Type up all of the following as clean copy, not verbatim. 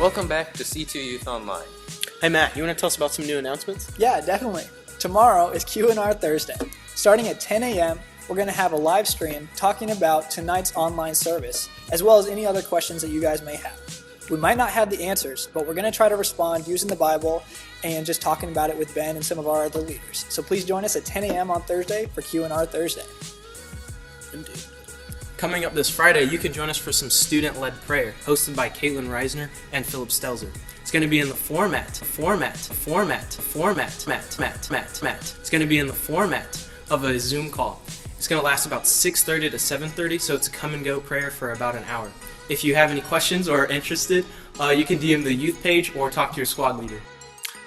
Welcome back to C2 Youth Online. Hey Matt, you want to tell us about some new announcements? Yeah, definitely. Tomorrow is Q&R Thursday. Starting at 10 a.m., we're going to have a live stream talking about tonight's online service, as well as any other questions that you guys may have. We might not have the answers, but we're going to try to respond using the Bible and just talking about it with Ben and some of our other leaders. So please join us at 10 a.m. on Thursday for Q&R Thursday. Indeed. Coming up this Friday, you can join us for some student-led prayer, hosted by Caitlin Reisner and Philip Stelzer. It's going to be in the format. It's going to be in the format of a Zoom call. It's going to last about 6:30 to 7:30, so it's a come-and-go prayer for about an hour. If you have any questions or are interested, you can DM the youth page or talk to your squad leader.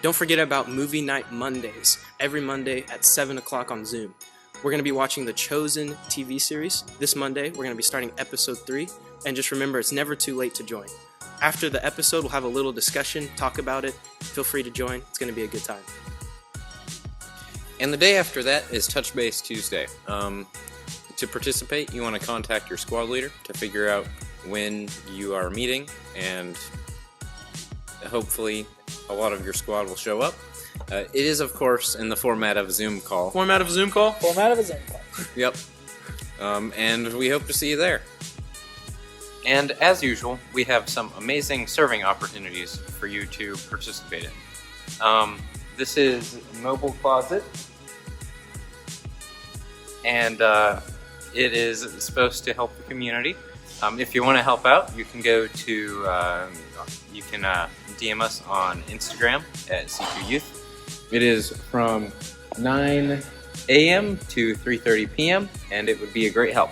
Don't forget about Movie Night Mondays, every Monday at 7 o'clock on Zoom. We're going to be watching The Chosen TV series. This Monday, we're going to be starting episode 3, and just remember, it's never too late to join. After the episode, we'll have a little discussion, talk about it. Feel free to join. It's going to be a good time. And the day after that is Touch Base Tuesday. To participate, you want to contact your squad leader to figure out when you are meeting, and hopefully a lot of your squad will show up. It is, of course, in the format of a Zoom call. Format of a Zoom call? Format of a Zoom call. Yep. And we hope to see you there. And as usual, we have some amazing serving opportunities for you to participate in. This is Mobile Closet, and it is supposed to help the community. If you want to help out, you can go to, you can DM us on Instagram at C2 Youth. It is from 9 a.m. to 3:30 p.m. and it would be a great help.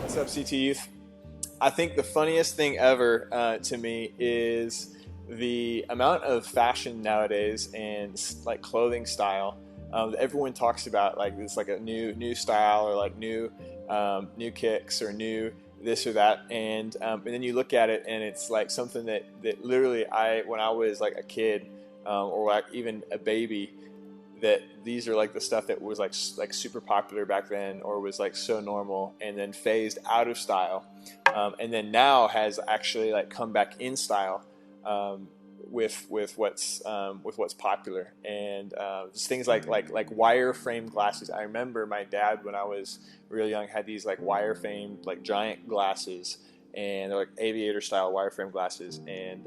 What's up, CT Youth? I think the funniest thing ever to me is the amount of fashion nowadays and like clothing style that everyone talks about. Like it's like a new style, or like new kicks, or new this or that, and then you look at it and it's like something that literally when I was like a kid or like even a baby, that these are like the stuff that was like super popular back then, or was like so normal, and then phased out of style, and then now has actually like come back in style with what's popular, and just things like wire frame glasses. I remember my dad, when I was real young, had these like wire frame like giant glasses, and they're like aviator style wire frame glasses, and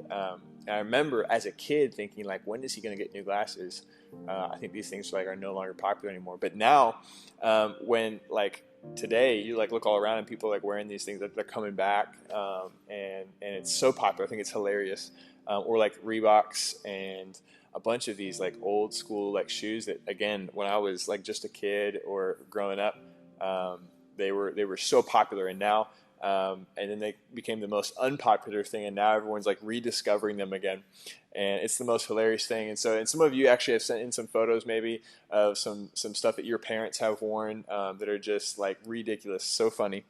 I remember as a kid thinking like, when is he going to get new glasses? I think these things like are no longer popular anymore. But now, when like today you like look all around and people are like wearing these things, that they're coming back, and it's so popular. I think it's hilarious. Or like Reeboks and a bunch of these like old school like shoes that, again, when I was like just a kid or growing up, they were so popular, and now. And then they became the most unpopular thing, and now everyone's like rediscovering them again, and it's the most hilarious thing. And some of you actually have sent in some photos maybe of some stuff that your parents have worn that are just like ridiculous, so funny,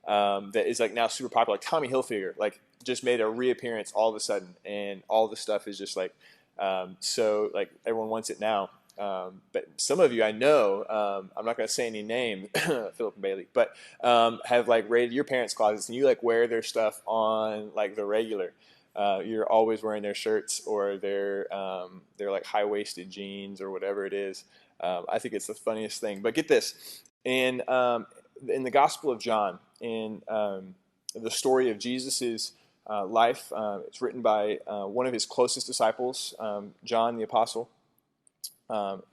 that is like now super popular. Like Tommy Hilfiger like just made a reappearance all of a sudden, and all the stuff is just like so like everyone wants it now. But some of you I know, I'm not going to say any name, Philip and Bailey, but have like raided your parents' closets, and you like wear their stuff on like the regular. You're always wearing their shirts or their like high-waisted jeans or whatever it is. I think it's the funniest thing. But get this, in the Gospel of John, in the story of Jesus's life. It's written by one of his closest disciples, John the Apostle.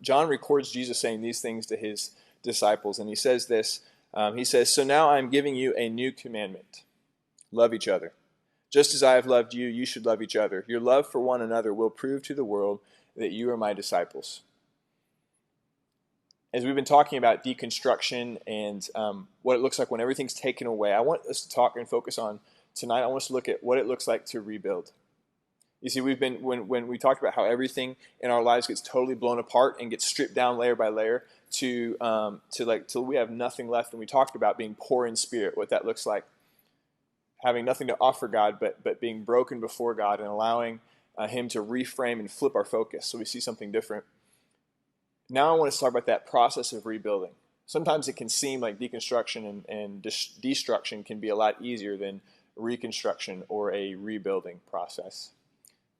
John records Jesus saying these things to his disciples, and he says this. He says, "So now I'm giving you a new commandment. Love each other. Just as I have loved you, you should love each other. Your love for one another will prove to the world that you are my disciples." As we've been talking about deconstruction and what it looks like when everything's taken away, I want us to talk and focus on tonight. I want us to look at what it looks like to rebuild. You see, we've been when we talked about how everything in our lives gets totally blown apart and gets stripped down layer by layer to like till we have nothing left. And we talked about being poor in spirit, what that looks like, having nothing to offer God, but being broken before God and allowing Him to reframe and flip our focus so we see something different. Now I want to talk about that process of rebuilding. Sometimes it can seem like deconstruction and destruction can be a lot easier than reconstruction or a rebuilding process.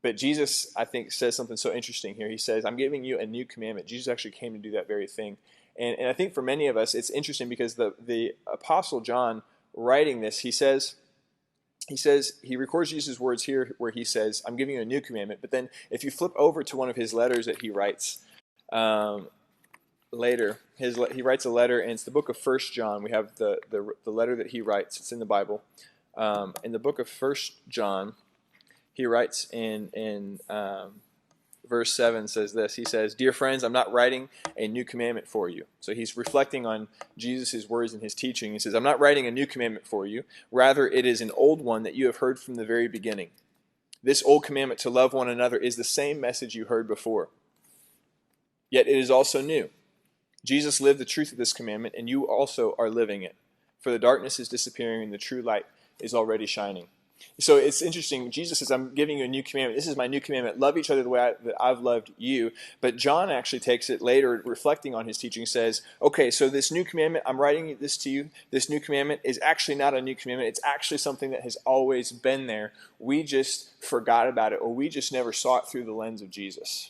But Jesus, I think, says something so interesting here. He says, "I'm giving you a new commandment." Jesus actually came to do that very thing. And I think for many of us, it's interesting because the Apostle John writing this, he records Jesus' words here where he says, "I'm giving you a new commandment." But then if you flip over to one of his letters that he writes later, he writes a letter, and it's the book of 1 John. We have the letter that he writes. It's in the Bible. In the book of 1 John, he writes in verse 7 says this. He says, "Dear friends, I'm not writing a new commandment for you." So he's reflecting on Jesus' words and his teaching. He says, "I'm not writing a new commandment for you. Rather, it is an old one that you have heard from the very beginning. This old commandment to love one another is the same message you heard before. Yet it is also new. Jesus lived the truth of this commandment, and you also are living it. For the darkness is disappearing, and the true light is already shining." So it's interesting. Jesus says, "I'm giving you a new commandment. This is my new commandment. Love each other the way that I've loved you." But John actually takes it later, reflecting on his teaching, says, okay, so this new commandment, I'm writing this to you. This new commandment is actually not a new commandment. It's actually something that has always been there. We just forgot about it, or we just never saw it through the lens of Jesus.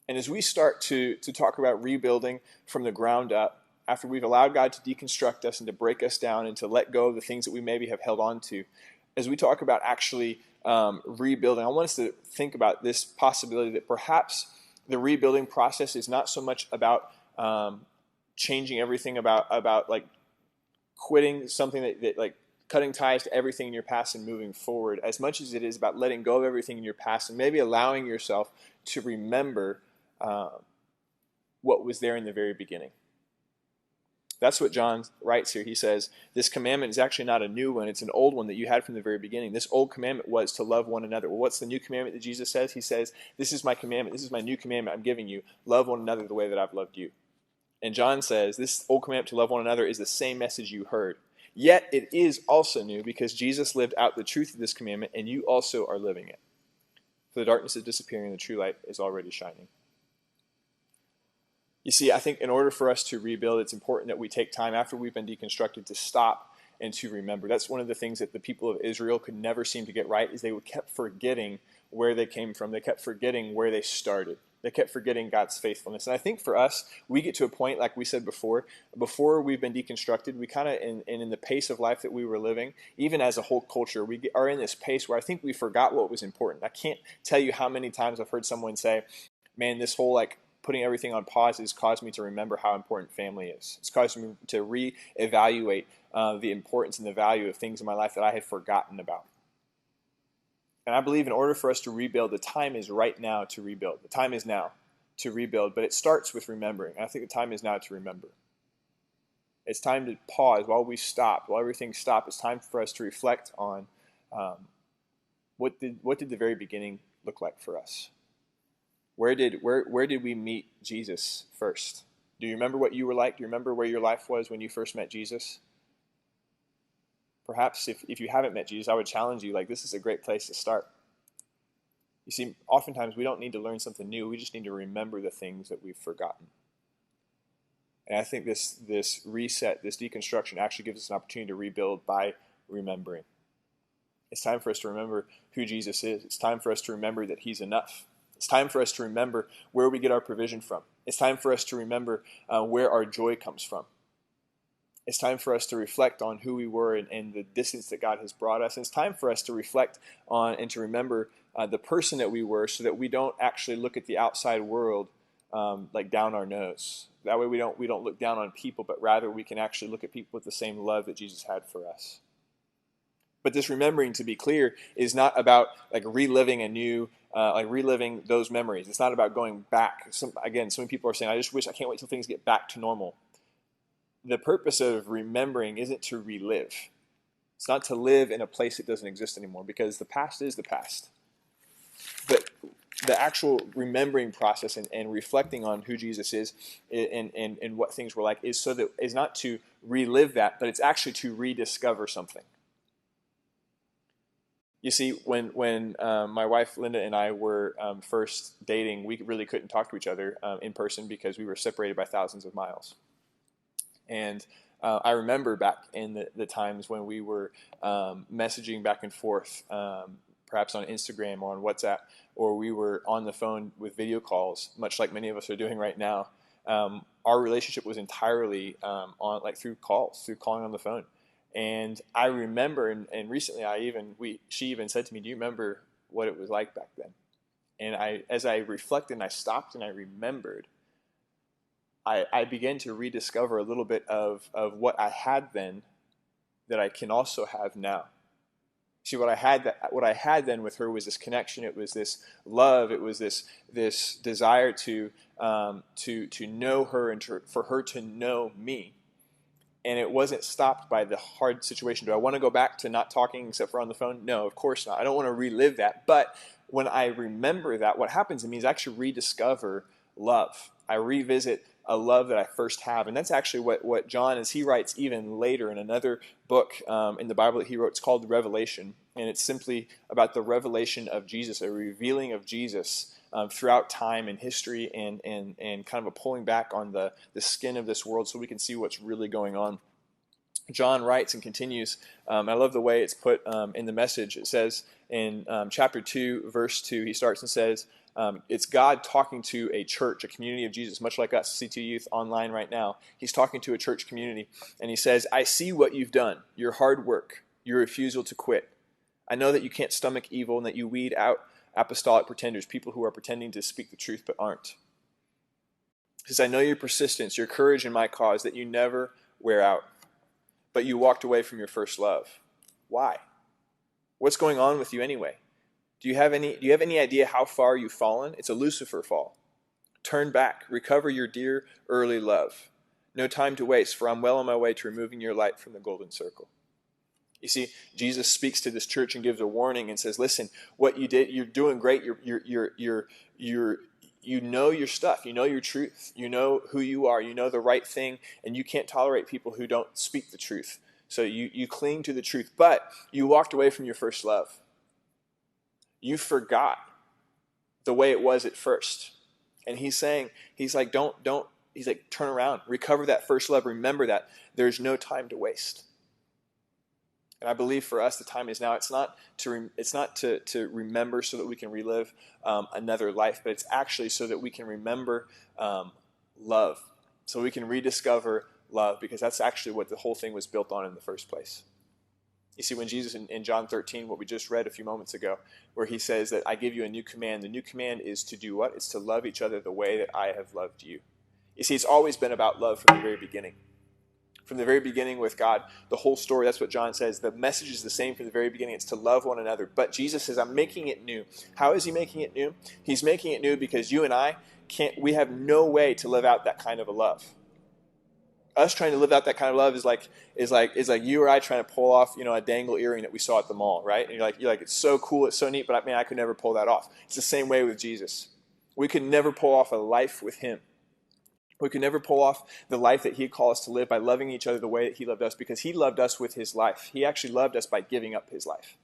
And as we start to talk about rebuilding from the ground up, after we've allowed God to deconstruct us and to break us down and to let go of the things that we maybe have held on to, as we talk about actually rebuilding, I want us to think about this possibility that perhaps the rebuilding process is not so much about changing everything, about like quitting something that like cutting ties to everything in your past and moving forward, as much as it is about letting go of everything in your past and maybe allowing yourself to remember what was there in the very beginning. That's what John writes here. He says, this commandment is actually not a new one. It's an old one that you had from the very beginning. This old commandment was to love one another. Well, what's the new commandment that Jesus says? He says, this is my commandment. This is my new commandment I'm giving you. Love one another the way that I've loved you. And John says, this old commandment to love one another is the same message you heard. Yet it is also new because Jesus lived out the truth of this commandment, and you also are living it. For the darkness is disappearing, and the true light is already shining. You see, I think in order for us to rebuild, it's important that we take time after we've been deconstructed to stop and to remember. That's one of the things that the people of Israel could never seem to get right, is they kept forgetting where they came from. They kept forgetting where they started. They kept forgetting God's faithfulness. And I think for us, we get to a point, like we said before we've been deconstructed, we kind of, in the pace of life that we were living, even as a whole culture, we are in this pace where I think we forgot what was important. I can't tell you how many times I've heard someone say, man, this whole like putting everything on pause has caused me to remember how important family is. It's caused me to reevaluate the importance and the value of things in my life that I had forgotten about. And I believe in order for us to rebuild, the time is right now to rebuild. The time is now to rebuild, but it starts with remembering. And I think the time is now to remember. It's time to pause while we stop, while everything stops. It's time for us to reflect on what did the very beginning look like for us? Where did we meet Jesus first? Do you remember what you were like? Do you remember where your life was when you first met Jesus? Perhaps if you haven't met Jesus, I would challenge you, like, this is a great place to start. You see, oftentimes we don't need to learn something new. We just need to remember the things that we've forgotten. And I think this reset, this deconstruction actually gives us an opportunity to rebuild by remembering. It's time for us to remember who Jesus is. It's time for us to remember that He's enough. It's time for us to remember where we get our provision from. It's time for us to remember where our joy comes from. It's time for us to reflect on who we were and the distance that God has brought us. And it's time for us to reflect on and to remember the person that we were, so that we don't actually look at the outside world like down our nose. That way we don't look down on people, but rather we can actually look at people with the same love that Jesus had for us. But this remembering, to be clear, is not about like reliving reliving those memories. It's not about going back. So many people are saying, I can't wait till things get back to normal. The purpose of remembering isn't to relive. It's not to live in a place that doesn't exist anymore, because the past is the past. But the actual remembering process and reflecting on who Jesus is and what things were like is not to relive that, but it's actually to rediscover something. You see, when my wife Linda and I were first dating, we really couldn't talk to each other in person because we were separated by thousands of miles. And I remember back in the times when we were messaging back and forth, perhaps on Instagram or on WhatsApp, or we were on the phone with video calls, much like many of us are doing right now. Our relationship was entirely through calling on the phone. And I remember, and recently she even said to me, "Do you remember what it was like back then?" And as I reflected and I stopped and I remembered, I began to rediscover a little bit of what I had then that I can also have now. See, what I had then with her was this connection. It was this love. It was this desire to know her and for her to know me. And it wasn't stopped by the hard situation. Do I want to go back to not talking except for on the phone? No, of course not. I don't want to relive that. But when I remember that, what happens to me is I actually rediscover love. I revisit a love that I first have. And that's actually what John, as he writes even later in another book in the Bible that he wrote, it's called Revelation. And it's simply about the revelation of Jesus, a revealing of Jesus throughout time and history, and kind of a pulling back on the skin of this world so we can see what's really going on. John writes and continues. I love the way it's put in the Message. It says in chapter 2, verse 2, he starts and says, it's God talking to a church, a community of Jesus, much like us, C2 Youth online right now. He's talking to a church community, and he says, "I see what you've done, your hard work, your refusal to quit. I know that you can't stomach evil and that you weed out apostolic pretenders, people who are pretending to speak the truth but aren't. He says, I know your persistence, your courage in my cause, that you never wear out. But you walked away from your first love. Why? What's going on with you anyway? Do you have any idea how far you've fallen? It's a Lucifer fall. Turn back, recover your dear early love. No time to waste, for I'm well on my way to removing your light from the golden circle." You see, Jesus speaks to this church and gives a warning and says, "Listen, what you did, you're doing great. You know your stuff. You know your truth. You know who you are. You know the right thing, and you can't tolerate people who don't speak the truth. So you cling to the truth, but you walked away from your first love. You forgot the way it was at first." And he's like, turn around, recover that first love. Remember that there's no time to waste. And I believe for us, the time is now. It's not to remember so that we can relive another life, but it's actually so that we can remember love, so we can rediscover love, because that's actually what the whole thing was built on in the first place. You see, when Jesus in John 13, what we just read a few moments ago, where he says that I give you a new command, the new command is to do what? It's to love each other the way that I have loved you. You see, it's always been about love from the very beginning. From the very beginning with God, the whole story, that's what John says. The message is the same from the very beginning. It's to love one another. But Jesus says, I'm making it new. How is he making it new? He's making it new because you and I we have no way to live out that kind of a love. Us trying to live out that kind of love is like you or I trying to pull off, a dangle earring that we saw at the mall, right? And you're like, it's so cool, it's so neat, but I could never pull that off. It's the same way with Jesus. We could never pull off a life with him. We could never pull off the life that he'd call us to live by loving each other the way that he loved us, because he loved us with his life. He actually loved us by giving up his life.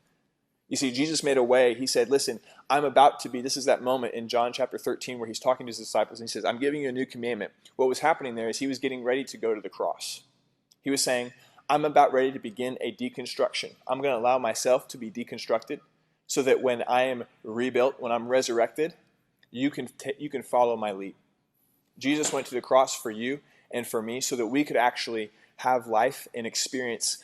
You see, Jesus made a way. He said, listen, this is that moment in John chapter 13 where he's talking to his disciples, and he says, I'm giving you a new commandment. What was happening there is he was getting ready to go to the cross. He was saying, I'm about ready to begin a deconstruction. I'm going to allow myself to be deconstructed so that when I am rebuilt, when I'm resurrected, you can follow my lead. Jesus went to the cross for you and for me so that we could actually have life and experience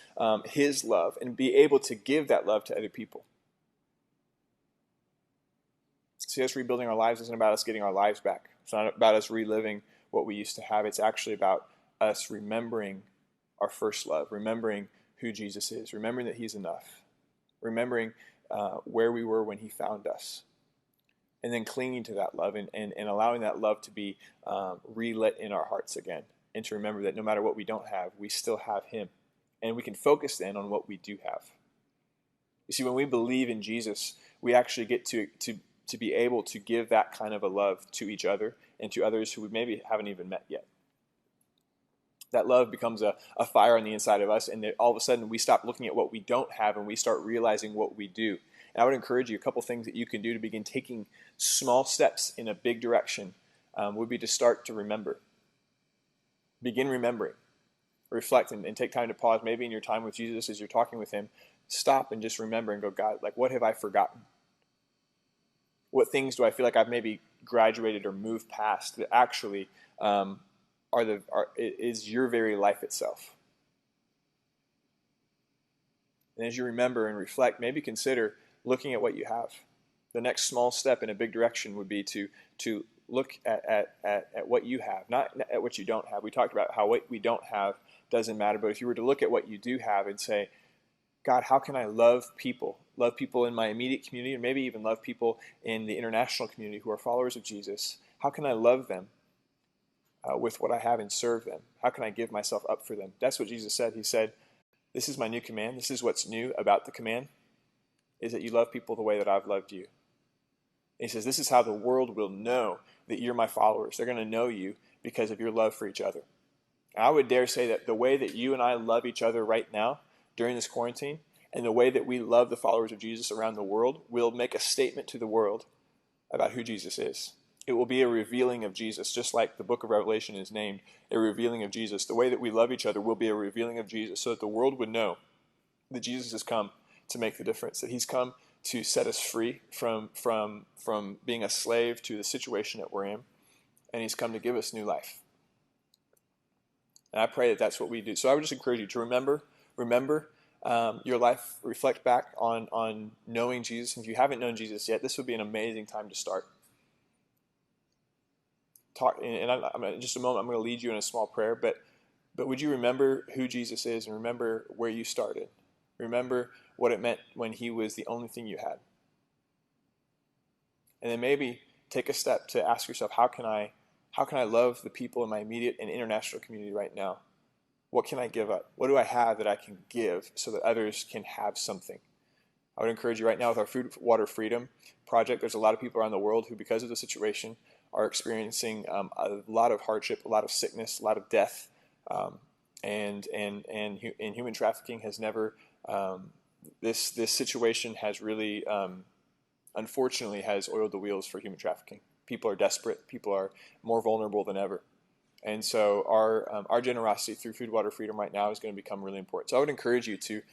His love and be able to give that love to other people. See, us rebuilding our lives isn't about us getting our lives back. It's not about us reliving what we used to have. It's actually about us remembering our first love, remembering who Jesus is, remembering that He's enough, remembering where we were when He found us, and then clinging to that love and allowing that love to be relit in our hearts again, and to remember that no matter what we don't have, we still have Him, and we can focus then on what we do have. You see, when we believe in Jesus, we actually get to be able to give that kind of a love to each other and to others who we maybe haven't even met yet. That love becomes a fire on the inside of us, and all of a sudden we stop looking at what we don't have and we start realizing what we do. And I would encourage you, a couple things that you can do to begin taking small steps in a big direction would be to start to remember. Begin remembering. Reflect and take time to pause. Maybe in your time with Jesus as you're talking with Him, stop and just remember and go, God, like, what have I forgotten? What things do I feel like I've maybe graduated or moved past that actually is your very life itself? And as you remember and reflect, maybe consider looking at what you have. The next small step in a big direction would be to look at what you have, not at what you don't have. We talked about how what we don't have doesn't matter, but if you were to look at what you do have and say, God, how can I love people in my immediate community, and maybe even love people in the international community who are followers of Jesus? How can I love them with what I have and serve them? How can I give myself up for them? That's what Jesus said. He said, this is my new command. This is what's new about the command, is that you love people the way that I've loved you. And He says, this is how the world will know that you're my followers. They're going to know you because of your love for each other. And I would dare say that the way that you and I love each other right now during this quarantine, and the way that we love the followers of Jesus around the world, will make a statement to the world about who Jesus is. It will be a revealing of Jesus, just like the book of Revelation is named a revealing of Jesus. The way that we love each other will be a revealing of Jesus, so that the world would know that Jesus has come to make the difference, that He's come to set us free from being a slave to the situation that we're in, and He's come to give us new life. And I pray that that's what we do. So I would just encourage you to remember your life, reflect back on knowing Jesus. And if you haven't known Jesus yet, this would be an amazing time to start. In just a moment, I'm going to lead you in a small prayer, but would you remember who Jesus is and remember where you started? Remember what it meant when He was the only thing you had. And then maybe take a step to ask yourself, how can I love the people in my immediate and international community right now? What can I give up? What do I have that I can give so that others can have something? I would encourage you right now with our Food, Water, Freedom project, there's a lot of people around the world who, because of the situation, are experiencing a lot of hardship, a lot of sickness, a lot of death, and human trafficking has never. This situation has really, unfortunately, has oiled the wheels for human trafficking. People are desperate. People are more vulnerable than ever. And so our generosity through Food, Water, Freedom right now is going to become really important. So I would encourage you to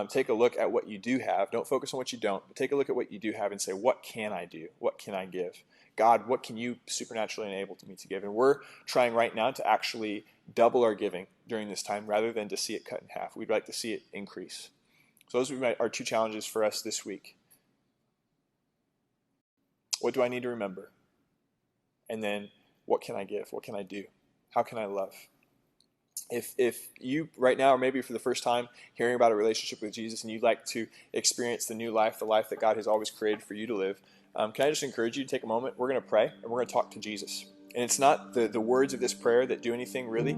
take a look at what you do have. Don't focus on what you don't, but take a look at what you do have and say, what can I do? What can I give? God, what can you supernaturally enable me to give? And we're trying right now to actually double our giving during this time rather than to see it cut in half. We'd like to see it increase. So those would be our two challenges for us this week. What do I need to remember? And then what can I give? What can I do? How can I love? If you right now, or maybe for the first time, hearing about a relationship with Jesus and you'd like to experience the new life, the life that God has always created for you to live, can I just encourage you to take a moment? We're going to pray and we're going to talk to Jesus. And it's not the words of this prayer that do anything really.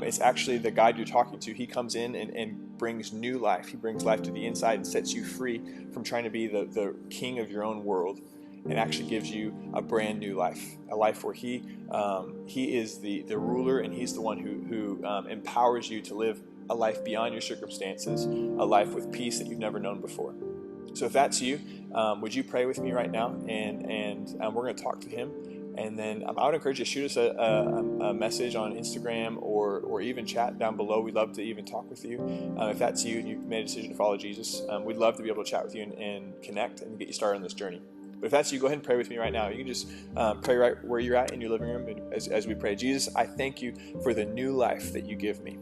It's actually the God you're talking to. He comes in and brings new life. He brings life to the inside and sets you free from trying to be the king of your own world, and actually gives you a brand new life, a life where He is the ruler, and He's the one who empowers you to live a life beyond your circumstances, a life with peace that you've never known before. So if that's you, would you pray with me right now? And we're going to talk to Him. And then I would encourage you to shoot us a message on Instagram or even chat down below. We'd love to even talk with you. If that's you and you've made a decision to follow Jesus, we'd love to be able to chat with you and connect and get you started on this journey. But if that's you, go ahead and pray with me right now. You can just pray right where you're at in your living room as we pray. Jesus, I thank you for the new life that you give me.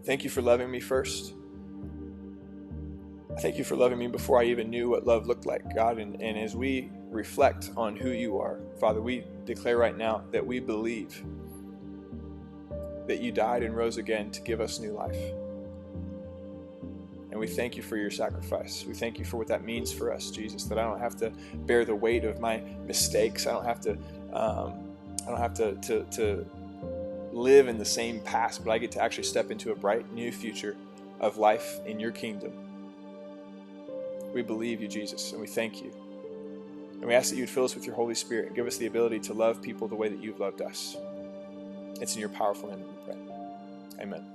Thank you for loving me first. I thank you for loving me before I even knew what love looked like, God. And as we reflect on who you are, Father, we declare right now that we believe that you died and rose again to give us new life. And we thank you for your sacrifice. We thank you for what that means for us, Jesus, that I don't have to bear the weight of my mistakes. I don't have to live in the same past, but I get to actually step into a bright new future of life in your kingdom. We believe you, Jesus, and we thank you. And we ask that you would fill us with your Holy Spirit and give us the ability to love people the way that you've loved us. It's in your powerful name that we pray. Amen.